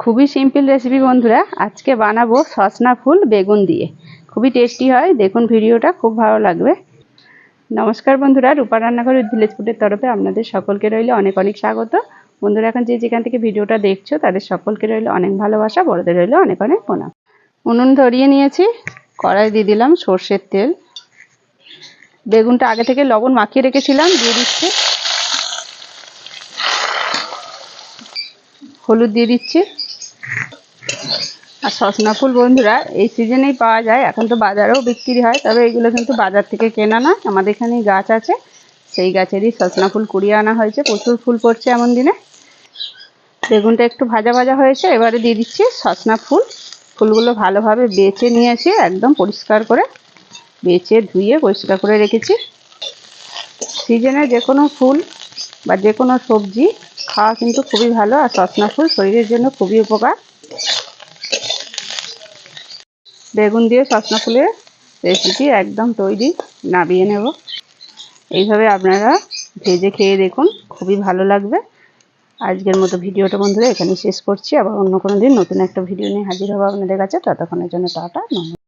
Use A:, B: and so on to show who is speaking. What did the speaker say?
A: খুবই simple recipe বন্ধুরা। আজকে বানাবো সজনা ফুল বেগুন দিয়ে। খুবই টেস্টি হয়, দেখুন ভিডিওটা, খুব ভালো লাগবে। নমস্কার বন্ধুরা, রূপা রান্নাঘর উইথ ভিলেজ ফুডের তরফে আপনাদের সকলকে রইল অনেক অনেক স্বাগত। বন্ধুরা, এখন যে যেখান থেকে ভিডিওটা দেখছো তাদের সকলকে রইল অনেক ভালোবাসা, বড়দের রইল অনেক অনেক প্রণাম। উনুন ধরিয়ে নিয়েছি, কড়াই দিয়ে দিলাম সর্ষের তেল। বেগুনটা আগে থেকে লবণ মাখিয়ে রেখেছিলাম, দিয়ে দিচ্ছি। হলুদ দিয়ে দিচ্ছি। আর সজনা ফুল বন্ধুরা এই সিজনেই পাওয়া যায়, এখন তো বাজারেও বিক্রি হয়, তবে এগুলো কিন্তু বাজার থেকে কেনা না, আমাদের এখানেই গাছ আছে, সেই গাছেরই সজনা ফুল কুড়িয়ে আনা হয়েছে। প্রচুর ফুল পড়ছে এমন দিনে। বেগুনটা একটু ভাজা ভাজা হয়েছে, এবারে দিয়ে দিচ্ছি সজনা ফুল। ফুলগুলো ভালোভাবে বেছে নিয়েছি, একদম পরিষ্কার করে বেছে ধুয়ে পরিষ্কার করে রেখেছি। সিজনে যে কোনো ফুল বা যে কোনো সবজি খাওয়া কিন্তু খুবই ভালো, আর সজনা ফুল শরীরের জন্য খুবই উপকার। বেগুন দিয়ে সজনা ফুলের রেসিপি একদম তৈরি, নামিয়ে নেব। এইভাবে আপনারা ভেজে খেয়ে দেখুন, খুবই ভালো লাগবে। আজকের মতো ভিডিওটা বন্ধুরা এখানে শেষ করছি। আবার অন্য কোনো দিন নতুন একটা ভিডিও নিয়ে হাজির হবো আপনাদের কাছে। ততক্ষণের জন্য টাটা, নমস্কার।